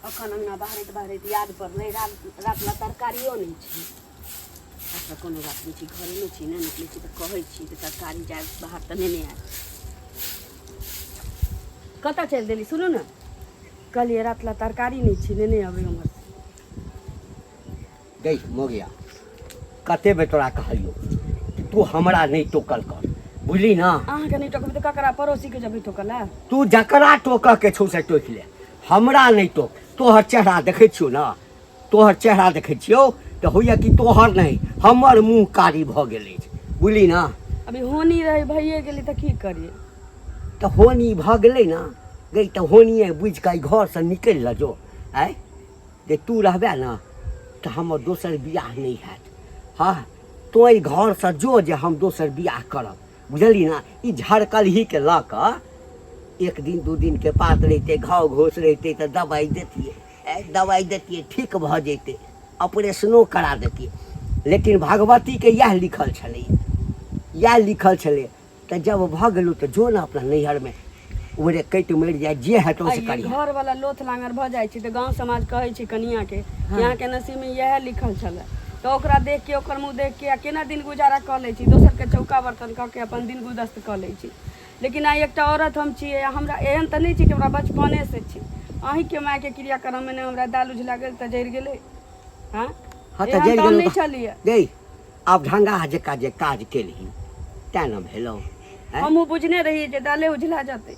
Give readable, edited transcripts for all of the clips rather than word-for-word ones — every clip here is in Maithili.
अखन अंगना बाहरैत याद पड़लै रातला तरकारियो नहीं छै। अच्छा कोनो बात नहीं छै, घरे में छी, नहीं निकलै छी तऽ कहै छी कि तरकारी जाए बाहर तऽ नेने आएब। कतऽ चलि देली सुनू ने, कहलिए रातला तरकारी नहीं छै, नेने अबै हमर। गई मोगिया कते बेर तोरा कहलियो कि तू हमरा नहीं टोकल कर, बुझली ना। अहाँके नहीं टोकबै तऽ ककरा पड़ोसी के जबै टोकल है। तू जकरा टोकऽ के छौ से टोक ले, हमरा नहीं टोक। तोहर चेहरा देखै छियौ ना, तोहर चेहरा देखै छियौ तऽ होइए कि तोहर नहीं हमर मुँह कारी भऽ गेलै, बुझली ना। अभी होनी रहे भइए गेली तऽ की करिए। तऽ होनी भऽ गेलै ना गई, तऽ होनिए बुझि कऽ घर से निकलि ल जो। आय जे तू रहबे ना तऽ हमर दोसर बियाह नहीं हैत। हाँ तो ई घर से जो जे हम दोसर बियाह करब, बुझली ना। ई झड़कलही के लऽ कऽ एक दिन दू दिन के बात रहते, घाव घोष रहते तो दवाई देतिए ठीक भऽ जैते, ऑपरेशनो करा देतिए। लेकिन भगवती के यह लिखल छलै, यह लिखल छलै। तो जब भऽ गेलू तो जो ना अपना नैहर में ओरे कटि मरि जाए, जे हेतौ से करिए। घर वाला लोथ लांगर भऽ जाइ छै तऽ गाँव समाज कहै छै कनिया के यहाँ के नसीब में यह लिखल छलै। तो ओकरा देख के ओकर मुँह देख के केना दिन गुजारा कऽ लै छी, दोसर के चौका बर्तन कऽ के अपन दिन गुदस्त कऽ लै छी। लेकिन आइ एकटा औरत हम छियै, हमरा एहन तऽ नहीं छै कि हमरा बचपने से छी। अहीं के माय के क्रियाक्रम में हमरा दाल उझला गेल तऽ जरि गेलै। हाँ हाँ एहन तऽ हम नहीं छलिए। गई आब ढंगा जका जे काज केलही तें न भेलौ। हमहूँ बुझने रहिए जे दाले उझला जेतै।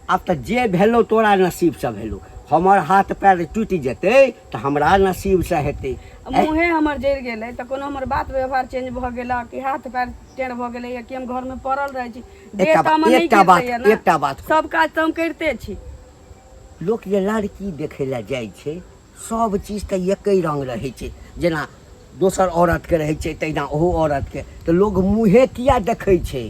आब तऽ जे भेलौ तोरा नसीब से भेलौ। हमर हाथ पैर टूटि जेतै तऽ हमरा नसीब से हेतै। मुँहे हमर जरि गेलै तऽ कोनो हमर बात व्यवहार चेंज भऽ गेला कि हाथ पैर टेढ़ भऽ गेलै या कि हम घर में पड़ल रहै छी। एकटा बात सब काज तऽ हम करिते छी। लोक जे लड़की देखै लए जाइ छै सब चीज तऽ एकै रंग रहै छै, जेना दोसर औरत के रहै छै तहिना ओहो औरत के। तऽ लोग मुँहे किया देखै छै,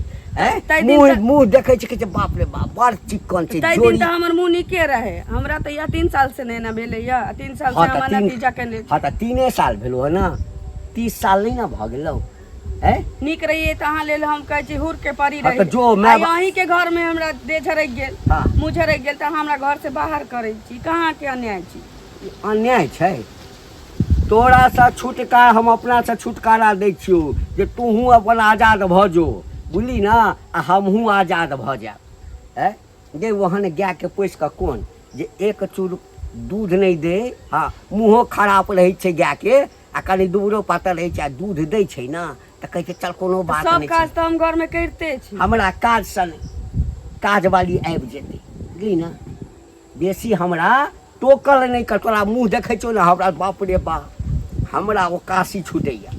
मुँह देखै छै कि बाप रे बाप बड़ चिक्कन छै। तै दिन तऽ हमर मुँह नीके रहे, हमरा तऽ या 3 साल से नहीं ना भेलै या 3 साल से हमर नतीजा केने। हाँ तऽ 3 साल भेलो है ना, 30 साल नहीं ना भऽ गेलौ। नीक रहिए तऽ अहाँ लेल हम कहै छी हुर के परी हाँ, रही। जो मैं अहीं के घर में हमरा देह झरक गेल, हाँ। मुँह झरक गेल तऽ हमरा घर से बाहर करै छी। कहाँ के अन्याय छी? अन्याय छै तोरा से छुटकारा, हम अपना से छुटकारा दै छियौ जे तूहू अपन आजाद भऽ जो, बुझली ना। आ हमहूँ आजाद भऽ जाएब। जे ओहन गाय के पोसि कऽ कोन जे एक चूर दूध नहीं दे। हाँ मुँहो खराब रहे छै गाय के आ कनी दूबरो पातर रहे छै आ दूध दै छै ना तऽ कहै छै चल कोनो बात नहीं। सब काज तऽ हम घर में करते छी। हमरा काज से काज वाली आबि जेतै, बुझली ना। बेसी हमरा टोकल नहीं कर। तोरा मुँह देखै छौ ना हमरा बाप रे बाप, हमरा ओ काशी छूटैया।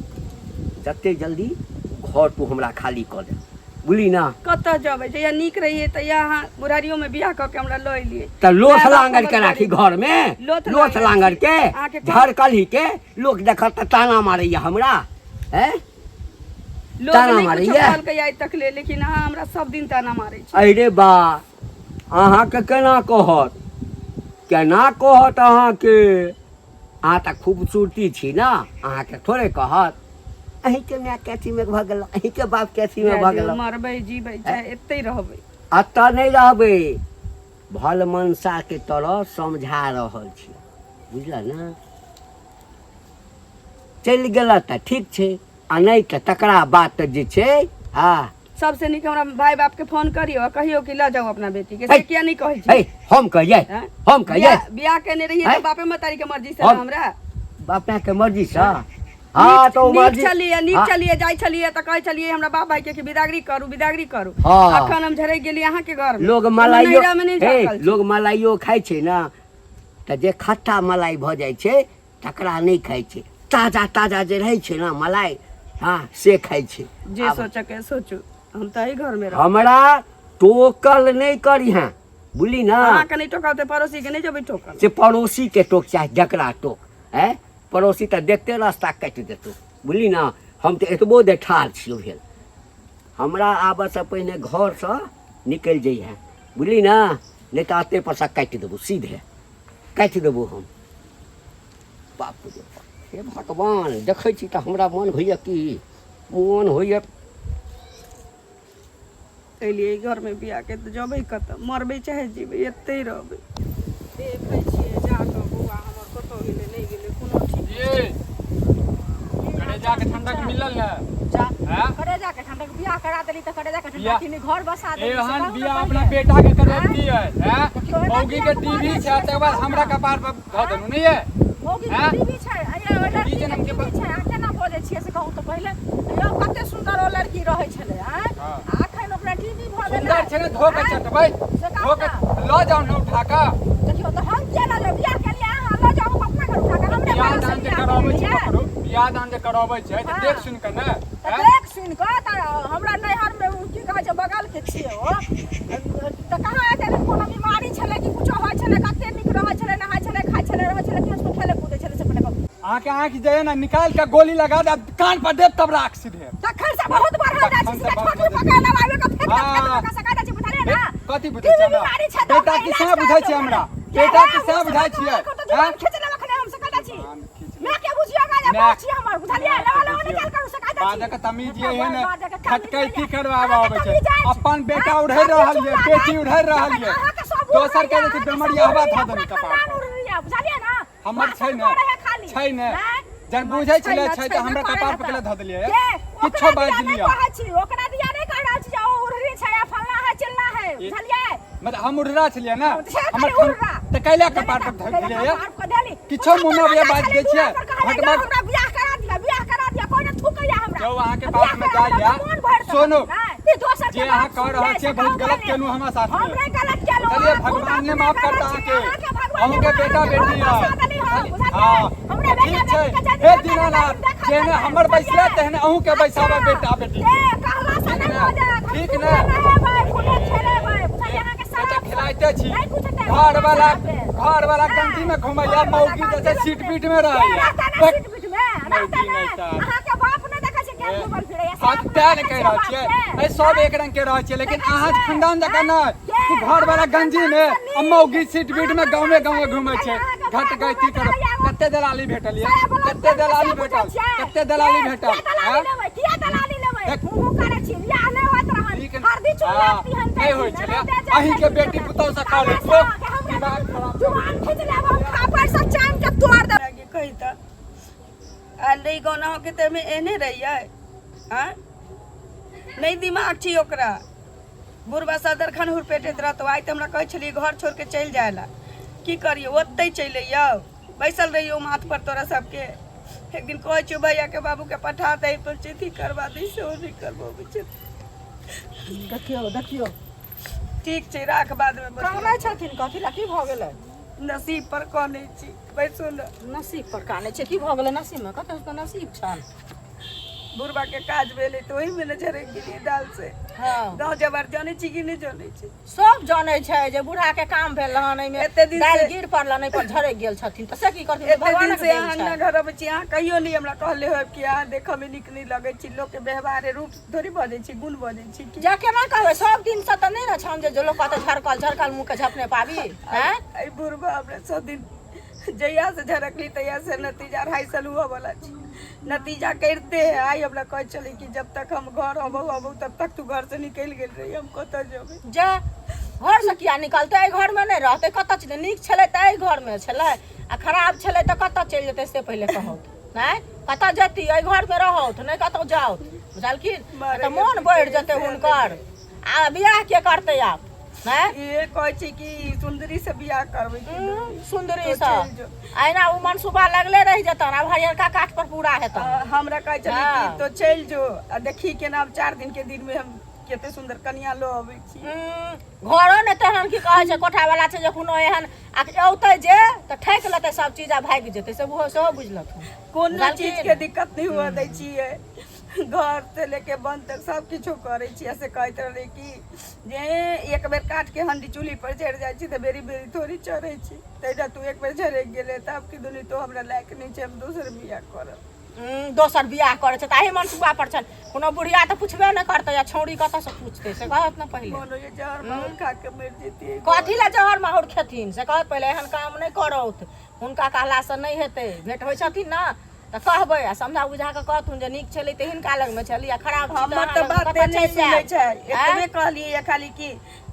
जते जल्दी घर तू हमरा खाली कऽ दे, बुझली ना। कतऽ जबै जहिया नीक रहिए तहिया अहाँ बुढ़ारियो में बियाह कऽ के हमरा लऽ एलिए। तऽ लोथ लांगर के राखी घर में, लोथ लांगर के झड़कलही के लोक देखत तऽ ताना मारैया हमरा। ताना मारैया आइ तक ले, लेकिन अहाँ हमरा सब दिन ताना मारै छी। अरे बा अहाँ के केना कहत, केना कहत अहाँ के? अहाँ तऽ खूबसूरती छी ना, अहाँ के थोड़े कहत। अहीं के माय के अथी में भऽ गेल, अहीं के बाप के अथी में भऽ गेल। मरबै जीबै चाहे एतै रहबै, अतऽ नहीं रहबै। भल मनसा के तरह समझा रहल छी, बुझल ना। चलि गेल तऽ ठीक छै आ नहीं तऽ तकरा बात जे छै। हाँ सबसे नीक हमरा भाई बाप के फोन करियो, कहियो कि ल जाओ अपना बेटी के। से किया नहीं कहै छी? हम कहिए बियाह केने रहिए तो बापे मतारी के मर्जी से हमरा। बापा के मर्जी से? हाँ तो नीक चलिए जाय छलिए तऽ कहै छलिए हमरा बाप भाई के बिदागरी करू। अखन हम झरक गेली अहाँ के घर में। लोग मलाइयो खाइ छै ना तऽ जे खट्टा मलाई भऽ जाइ छै तकरा नहीं खाइ छै। ताजा ताजा जे रहै छै ना मलाई, हाँ से खाइ छै। जे सोचे के सोचू, हम तो ही घर में रह। हमरा टोकल नहीं करी हैं, बुझली ना। अहाँ के नहीं टोकल तो पड़ोसी के नहीं जब टोकल। से पड़ोसी के टोक चाहे जकरा टोक, पड़ोसी तो देखते रास्ता काटि देतौ, बुझली ना। हम तो एतबो दे ठाढ़ छियौ भेल। हमरा आबऽ से पहिने घर से निकलि जइहे, बुझली ना। नहीं तो अते पर से काटि देबो, सीधे काटि देबो हम। बाप रे बाप, हे भगवान देखै छी तऽ हमरा मन होइए कि मन होइए। एलिए घर में बियाह के तो जबै कतऽ, मरबै चाहे जीबै एतै रहबै। देखै छियै जा कऽ बौआ गेल ने जा हां करे जाके ठंडा के बियाह करा देली त करे जाके ठंडा किनी घर बसा देली एहन बियाह अपना बेटा के करबती है हैं मौगी के टीवी छै तकर बाद हमरा कपार पर ध देनु नहीं है मौगी के टीवी छै अरे ओ लड़की के छै आ केना बोले छियै से कहू त पहिले यो कते सुंदर ओ लड़की रहै छले हैं आखन ओकरा टीवी भ गेल सुंदर छै ने धोके चटबै धोके ल जाऊ न उठा के देखियो त हम केना ले बियाह के लिए अहाँ ल जाऊ अपना घर उठा के हमरे बियाह दान जे कराबै छै ककरो बियाह दान जे कराबै छै त देख सुन के ने देख सुन के त हमरा नैहर में की कहै छै बगल के छियै ओ त कहाँ एते कोनो बीमारी छले कि कुछो होय छले कते निक रहै छले नहाय छले खाय छले रहै छले केस खेले कूदे छले से पहिले आके आंख जे है ना निकाल के गोली लगा दे कान पर दे तब राख सीधे तखन से बहुत बढ़ा जाइ छै छोटी पकड़ लगावे के फेंक के सका दै छै बुझाले ना कथि बुझै छै हमरा बेटा किसा बुझै छै हमरा बेटा किसा बुझै छियै हां खिचले रखने हम सका दै छी मैं के बुझियो का जा छी हमर बुझालिए लेवल निकाल कर सका दै छी बाजा के तमीज ये है ना खटकै की करवाबा आबै छै अपन बेटा उड़ै रहल ये बेटी उड़ै रहल ये दोसर के जे बेमारी हवा ध देन कपार बुझालिए ना हमर छै ने जन बुझै छले छै त हमरा कपार पर ध देलिए किछो बाज लिया ओकरा दिया नहीं कह रहल छी ओ उड़री छै फलना है चिल्ला है बुझालिए मतलब हम उड़रा छलिए ना हमर त कैला कपार पर ध देलिए किछो मुंह में बाज दै छियै हटबा हमरा बियाह करा दिया कोई ने थूकैया हमरा जो अहाँ के बात में जाइया सुनो जे अहाँ कह रहल छियै बहुत गलत केनु हमरा साथ में हमरे गलत केलु चलिए भगवान ने माफ करता अहाँ के बेटा बेटी है हां हमरे ठीक छै हे दीनानाथ जेने हमर बैसले तेहने अहू के बैसाबा बेटा बेटी कहला से नहीं हो जा ठीक ने खुले खेले भाई बुझाई यहां के साथ खिलाइते छी घर वाला कंटी में घुमैया मौगी जैसे सीट पीट में रहैया सीट पीट में रहता है अहां के बाप ने देखै छै के घुमल फिरै या हाथ तैर कह रहल छियै ए सब एक रंग के रहै छै लेकिन अहाँ खानदान जका न कि घर वाला गंजी में मौगी सीट पीट में गांव में घुमै छै घट गई की कर कते दलाली भेटल ये कते दलाली भेटल किया दलाली लेबै मुंह करे छी बियाह नै होत रहन हरदी चुलाती हन नै होय छले अहीं के बेटी पुतौ से खा ले दिमाग खराब जुबान खींच लेब हम खापर से चाम के तोड़ दे कहि त आ ले गाना हो के त में एने रहियै हां नै दिमाग छी ओकरा बुढ़वा सदर खान हुर पेटैत रहतो आइ त हमरा कहै छली घर छोड़ के चल जायला की करियो ओतै चल अइयो बैसल रहियो माथ पर तोरा सबके एक दिन कहै छियो भैया के बाबू के पठा दे पर चिट्ठी करवा दै से ओ नहीं करबो देखियो ठीक छै राख बाद में कहै छथिन कथि ला की भ गेलै नसीब पर कहने छी बैसो न नसीब पर काने छै की भ गेलै नसीब में कतौ त नसीब छन बुढ़वा के काज भेलै तो ओही में न झरे गिरी दाल से हां गांव जबर जाने छी कि नहीं जाने छी सब जाने छै जे बूढ़ा के काम भेल हन एमे एते दिन दाल से गिर पड़ला नै पर झरे गेल छथिन त से की करथिन भगवान से अहाँ घर अब छी अहाँ कहियो नहीं हमरा कहले हो कि अहाँ देखऽ में निक नहीं लगे छी लोग के व्यवहार रूप थोड़ी बजे छी गुण बजे छी कि जा केना कहबै सब दिन से त नै न छम जे लोग कहते झरकल मुंह के झपने पाबी हैं आई बुढ़वा हमरा सब दिन जइया से झरकली तैया से नतीजा 2.5 साल हुआ वाला छी नतीजा करते है आई हमरा कह चले कि जब तक हम घर अब तब तक तू घर से निकल गेल रही हम कत जेबै जा घर से किया निकलते घर में नहीं रहते कत चले निक छले त घर में छले आ खराब छले त कत चल जेते से पहले कहत नहीं कत जती घर में रहत नहीं कत जाओ बुझलखिन त मन बढ़ जते हुनकर आ बियाह के करते आप नहीं ये कहै छी कि सुंदरी से बियाह करबै सुंदरी से आइना उ मनसुबा लगले रह जतन अब हरियरका काठ पर पूरा हेतन हमरा कहै छली कि तो चल जो आ देखी के नाम 4 दिन के दिन में हम केते सुंदर कन्या लो आबै छी घरो ने तेहन की कहै छै कोठा वाला छै जे कोनो एहन आ औतै जे त ठेक लेतै सब चीज आ भाग जेतै से वो सब बुझलक कोन चीज के दिक्कत नहीं हुआ दै छियै घर से लेके बंद तक सब किछो करे छी ऐसे कहत रहे कि जे एक बेर काट के हंडी चूल्ही पर चढ़ जाय छी त बेरी बेरी थोड़ी चढ़े छी तैजा तू एक बेर झरे गेले तब की दुनी तो हमरा लायक नहीं छै हम दोसर बियाह करब दोसर बियाह करे छै ताही मनसुबा पर छन कोनो बुढ़िया त पूछबे न करतै या छौड़ी कत से पूछतै से कहत न पहिले कोनो ये जहर मार खा के मर जेती कथि ला जहर माहुर खेथिन से कहत पहिले एहन काम नहीं करौत हुनका कहला से नहीं हेतै भेट होय छथिन न त कहबै आ समझा बुझा के कहथुन जे नीक छलै त हिनका लग में छली आ खराब छी हमर त बात नहीं सुनै छै एतबे कहलिए खाली कि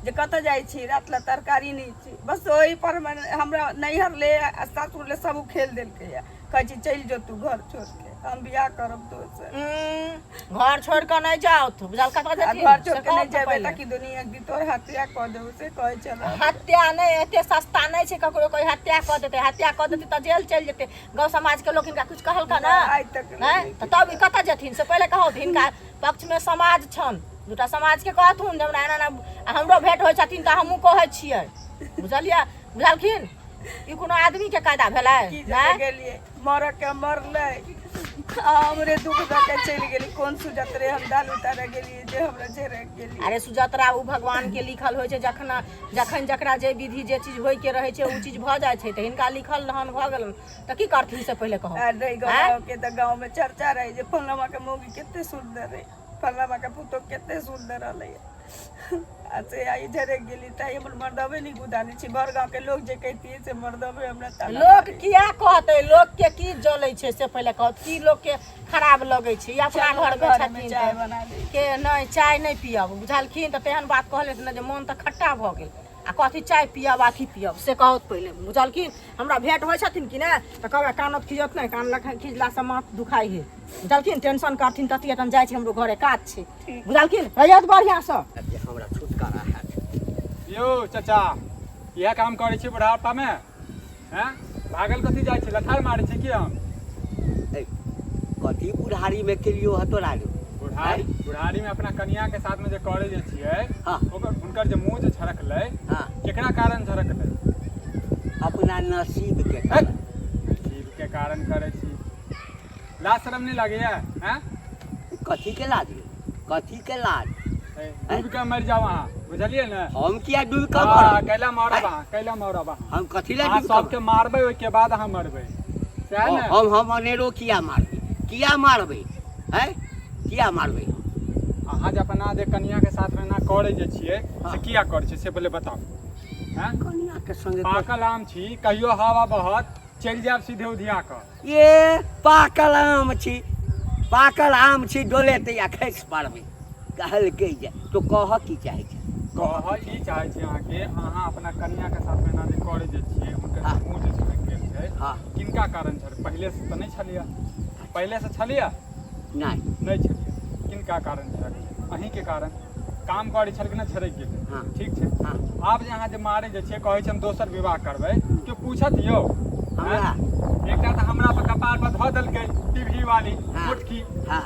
जे कतऽ जाइ छी रात ला तरकारी नहीं छी बस ओही पर हमरा नैहर ले सासुर ले सब खेल देलकै या कहै छी चल जो तू घर छोड़ के हम बियाह करब तो से घर छोड़ के नहीं जाओ तू बुझल कतऽ जेती घर छोड़ के नहीं जेबै ताकि दुनिया दी तोर हत्या कर देबो से कहै चल हत्या नहीं एते सस्ता नहीं छे ककरो कोई हत्या कर देते त जेल चल जेते गांव समाज के लोग इनका कुछ कहल का ना आज तक हैं त तब ई कतऽ जेथिन से पहले कहो हिनका पक्ष में समाज छन दूटा समाज के कहथुन जे हमरा एना हमरो भेंट होय छथिन त हमहू कहै छियै बुझलिया बुझलखिन ई कोनो आदमी के कायदा भेलै की जगह गेलिए मर के मरले हमरे दुख दऽ के चलि गेली कोन सुजत रे हम दाल उतारे गेलिए जे हमरा झेरे गेली अरे सुजतरा उ भगवान के लिखल होय छै जखन जकरा जे विधि जे चीज होय के रहे छै उ चीज भ जाय छै त हिनका लिखल रहन भ गेलन त की करथिन से पहिले कहो अरे गाँव के त गाँव में चर्चा रहे जे फलनमा के मौगी केते सुंदर रहे फलनमा के पुतो केते सुंदर रहले ऐसे आई झरे गेली ताई हमर मर्दवे नहीं गुदानी छी भर गाँव के लोग जे कहती से मर्दवे हमरा ताला लोग किया कहते लोग के की जले छै से पहिले कहत की लोग के खराब लगे छै या अपना घर में छथिन चाय बना दे के नहीं चाय नहीं पियब बुझलखिन त तेहन बात कहले न जे मन त खट्टा भ गेल आ कथी चाय पियब आथी पियब से कहत पहिले बुझलखिन हमरा भेंट होय छथिन कि ने त कहबे कानत खिजत नहीं कान लख खिजला से माथ दुखाई है बुझलखिन टेंशन करथिन तती तन जाय छै हमरो घरे काज छै बुझलखिन रहियत बढ़िया से हमरा छुटकारा हैत यो चाचा यह काम करे छी बुढ़ापा में हैं भागल कथी जाइ छी लठार मारे छी की हम ए, कथी बुढ़ारी में केलियो ह तोरा रे बुढ़ारी में अपना कन्या के साथ में जे करे जे छियै हाँ। ओकर हुनकर जे मुंह जे झरकलै हाँ केकरा कारण झरकलै अपना नसीब के नसीब के कारण करे छी लाज शरम नहीं लगैया हैं कथी के लाज रे? कथी के लाज डूब के मर जाओ वहाँ बुझलिए ना हम किया डूब के हाँ, मरब? कैला मारब अहाँ कैला मारब अहाँ हम कथी ला अहाँ डूब के सबके मारबै ओहिके बाद अहाँ मरबै सएह ने हम अनेरो किया मारबै हैं किया मारबै अहाँ जे अपना जे कन्या के साथ में ना करे जे छियै हाँ। से किया करे छियै से पहिले बताउ हैं कन्या के संगे पाकल आम छी कहियो हवा बहत चलि जायब सीधे उधिया कऽ ये पाकल आम छी डोले ते या खैस पारबै कहल के जे तो कह की चाहे छै कह ई चाहे छी अहाँके अहाँ अपना कन्या के साथ में ना जे करे जे छियै हुनकर हाँ। मुँह जे झरक गेल छै हाँ किनका कारण झरक पहिले से तऽ नहीं छलिए पहिले से छलिए नहीं नहीं छलिए किनका कारण झरक अहीं के कारण काम करै छलखिन झरक गेल हाँ। ठीक छै हाँ आब जे अहाँ जे मारे जे छियै कहै छै हम दोसर विवाह करबै केओ पूछत यौ हमरा एकटा तऽ हमरा पर कपार पर धऽ देलकै टीवी वाली हाँ। मुटकी हाँ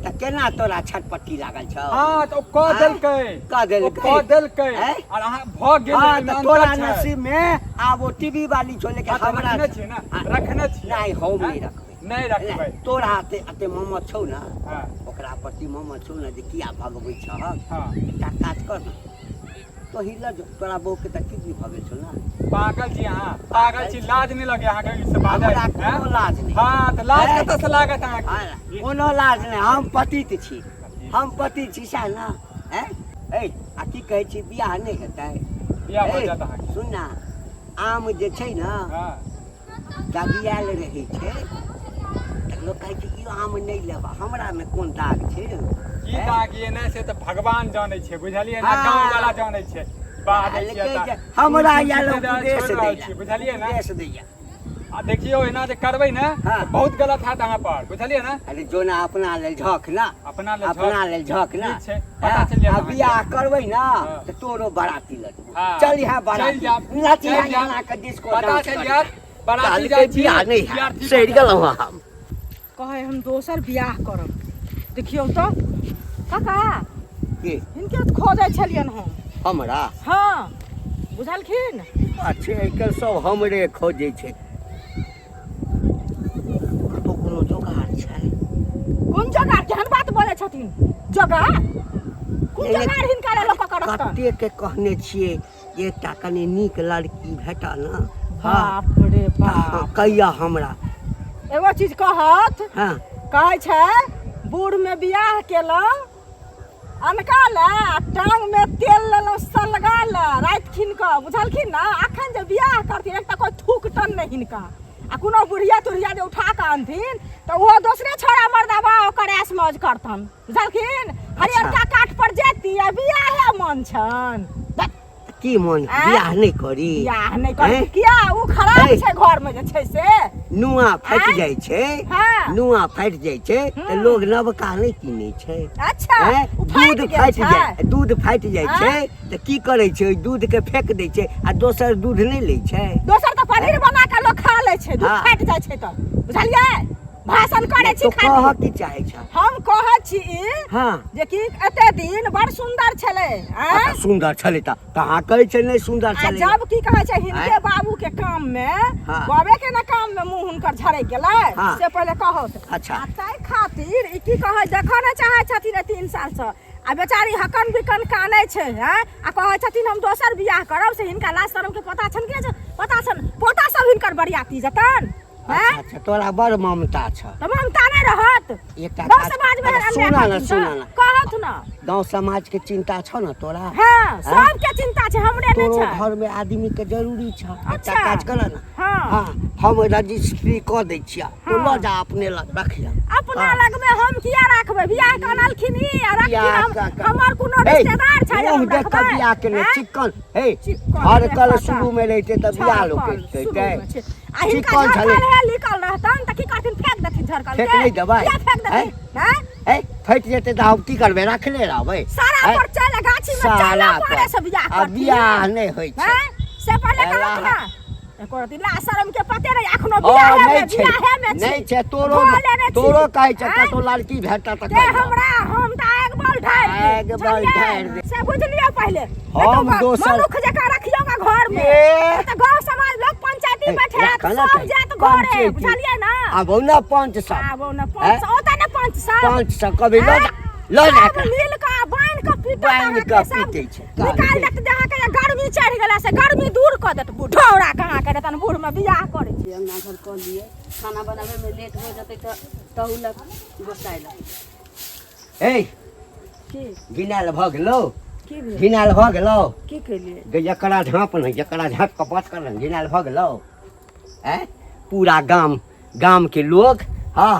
त केना तोरा छटपट्टी लागल छौ हाँ तऽ ओ कह हाँ। देलकै कह देलकै। ओ कह देलकै हैं? और अहाँ भऽ गेल हाँ एहिमे त अंतर तोरा छै। नसीब में आब ओ टीवी वाली छो लेकिन हाँ, तऽ हमरा रखने छियै ना हाँ। रखने छियै नहीं हम हैं? नहीं रखबै नहीं रखबै तोरा अते मोहम्मद छौ ना हाँ ओकरा प्रति मोहम्मद छौ ना जे किया भगबै छह हाँ एकटा काज कर ना तो हिला जो तोरा बहू के त टीवी भगै छौ ना पागल छी अहाँ पागल छी लाज नहीं लगे अहाँके इससे बाजै हमरा कोनो लाज नहीं हाँ तऽ लाज हैं? कतऽ से लागत हाँ, अहाँके कोनो लाज नहीं हम पतित छी हम पति छी सएह ना हैं ए आ की कहै छी बियाह नहीं हेतै बियाह भऽ ए, जायत अहाँके सुन ना आम जे छै ना हाँ दबियाल रहै छै त लोग कहै छै ई आम नहीं लेबा हमरा में कोन दाग छै की दाग ये ने से तऽ भगवान जानै छै बुझलिए ना हाँ। गाँव वाला जानै छै बाजै छियै लेकिन तऽ जे हमरा तुलसी या लोग सीधा उपदेश छोड़ि रहल दैया छी, बुझलिए ना उपदेश दैया आ देखियो एना जे करबै ना हाँ। तऽ बहुत गलत हैत अहाँ पर बुझलिए ना अरे जो ना अपना लेल झक ना अपना लेल अपना लेल झक ना ठीक छै, पता चलि जायत आ अहाँके। बियाह करबै ना हाँ। त तोरो बाराती लटबो हाँ। चल यहाँ चलि बाराती जायब, नचिया चलि जायब। यहाँ के डिस्को पता डांस चलि करी। जायत बाराती कहलकै जाइ छी बियाह नहीं बियाह है ठीक सड़ भऽ गेलहुँ हम कहे हम दोसर बियाह करब देखियौ तो काका के हिनके तो खोजै छलियन हम हमरा हाँ बुझलखिन अच्छे आइकाल्हि सब हमरे खोजै छै कतौ कोनो जोगाड़ छै कोन जगह केहन बात बोले छथिन जगह कोन नहीं, जगह हिनका ले लोक करतन कते के कहने छियै जे एकटा कनी नीक लड़की भेटा ना बाप रे बाप कहिया हमरा एगो चीज कहत हाँ कहै छै बूढ़ में बियाह केलहुँ अनका ले टांग में तेल लेलहुँ सलगा ले राति खिन कऽ बुझलखिन ना अखन जे बियाह करथिन एकटा कोई थूकटन नहीं हिनका आ कोनो बुढ़िया तुढ़िया जे उठा कऽ अनथिन तऽ ओहो दोसरे छोड़ा मर्दाबा ओकर ऐश मौज करथन बुझलखिन हरियरका काठ पर जेती आ बियाहे मन छन की मन आँय? बियाह नहीं करी बियाह नहीं कर हैं? किया उ खराब ए। छै घर में जे छै से नुआ फाटि आँय? जाइ छै हाँ। नुआ फाटि जाइ छै तऽ लोग नवका नहि किनै छै अच्छा हैं? उ फाटि दूध गेल फाटि छै। जाइ दूध फाटि जाइ छै तऽ की करै छै ओइ दूध के फेक दै छै आ दोसर दूध नहि लै छै दोसर तऽ पनीर बना के लोग खा लै छै दूध हाँ। फाटि जाइ छै तऽ बुझलियै भाषण करे छी तो खाली कहऽ की चाहै छ हम कहै छी हाँ जे कि एते दिन बड़ सुंदर छलै आ सुन्दर छलै तऽ कहाँ कहै छै नहि सुन्दर आ छलै जब की कहै छै हिनके आँय? बाबू के काम में हाँ। बाबे के ना काम में मुंह हुनकर झड़क गेलै हाँ। से पहले कहो अच्छा। ताहि खातिर ई की कहै देखऽ नहि चाहै छथिन 3 साल से आ बेचारी हकन बिकन कानै छै हैं आ कहै छथिन हम दोसर बियाह करब से हिनका लाज शरम के पता छन के पता छन पोता सब हिनकर बरियाती जतन हैं अच्छा तोरा बड़ ममता छ त ममता नहीं रहत एकटा गाँव काज- समाज में अरे हमरा सुना खातिर न सुना न कहत न गांव समाज के चिंता छ न तोरा हाँ सबके चिंता छै हमरे नहीं तोरो छै घर में आदमी के जरूरी छ एकटा अच्छा। काज कर न हाँ। हाँ हम रजिस्ट्री कऽ दै छिया तो हाँ। ल जा अपने लग रखिया अपना लग में हम किया रखबै बियाह करलखिन ई आ रखिन हमर कोनो हे, रिश्तेदार छै मुँह देख कऽ बियाह केने हैं? चिक्कन हे चिक्कन हर देख कल कऽ शुरू में रहते तऽ बियाह लोग कहते आ हिनका चिक्कन छलै झरकल है लिखल रहतन त की करथिन फेंक देथिन झरकल फेंक के नहीं देबै। किया फेंक देथिन हैं हे फटि जेतै तऽ हम की करबै रखले रहबै सारा हैं? पर चल गाछी में साला चल पड़े से बियाह आ करथिन बियाह नहीं होइ छै हैं से पहले एला- कहत ना एको रति ला शरम के पते रही एखनो ओ बियाह नहीं में छै बियाह में नहीं छै तोरो भोले ने छी। तोरो कहै छै हैं? कतौ लड़की भेटत तऽ ते कहियो। हमरा हम त आग बल ढार आगि बल ढारि दे। से बुझलिए पहले हम दोसर- मनुख जका रखियो का घर में ए। त गांव समाज लोग पंचायती ए, बैठे रखा ना सब कहीं। जात घर है पंचायती। बुझलिए ना आबौ न पंच सब आबो न पंच ओता न पंच सब पंच सब कभी ल जा ल जा सब मिल का बांध के पीटत बान्हि अहाँ कऽ के सब पीटै छै। निकाल देत जहाँ के गर्मी चढ़ गेला से गर्मी दूर क देत बुढ़ौरा कहाँ के देतन बूढ़ में बियाह करे छी अंगना घर कऽ लिए खाना बनाबे में लेट हो जेतै तऽ तहुलक गोसाइलक ए की गिनाल भऽ गेलौ की भेल गिनाल भऽ गेलौ की केलिए गे जकरा झाँप नहि जकरा झाँप कऽ बच कर गिनाल भऽ गेलौ हैं पूरा गाम के लोग हाँ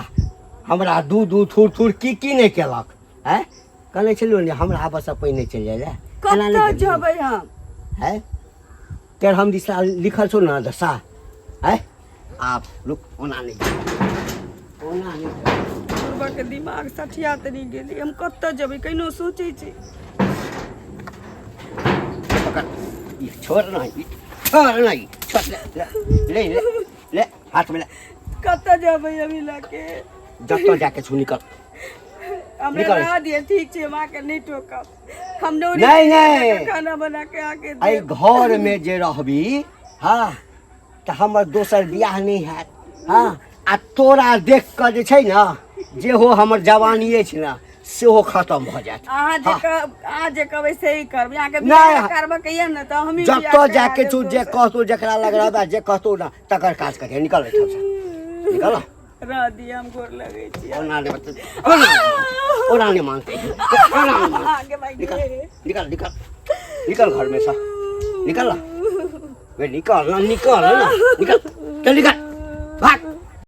हमरा दू थुर की नहि केलक हैं कहने छलियो ने हमरा बस पहिने चलि जाइ लए कतऽ जेबै हम है तेर हम दिशा लिखल छौ ना दशा है आप रुक ओना नहीं पूर्वा के दिमाग सठिया तनी गेली हम कतऽ जेबै कहिनो सोचै छी पकड़ ये छोड़ नहीं छोड़ ले हाथ में ले कतऽ जेबै अभी लके जत्तो जाके छू निकल हमरा निकल। रह दिए ठीक छै माँ के नहीं टोकब हम नौरी नहीं। खाना बना के आके आई देब। घर में जे रहबी हाँ तो हमर दोसर बियाह नहीं हैत हाँ आ तोरा देख कऽ जे छै ना जे हो हमर जवानिए छै ना सेहो खत्म भऽ जायत अहाँ जे कहबै से ही करबै अहाँके नहीं। बियाह करबै कहिए ने तऽ हम ही जत्तो जाके छू जे कहतो जकरा लग रहबा जे कहतो ना तकर काज करिए निकल एठाम से निकल रह दिए हम गोर लगै छी ओना नहीं मानते आगे भाई निकल घर में सा निकल ना निकल ना निकल चल निकल भाग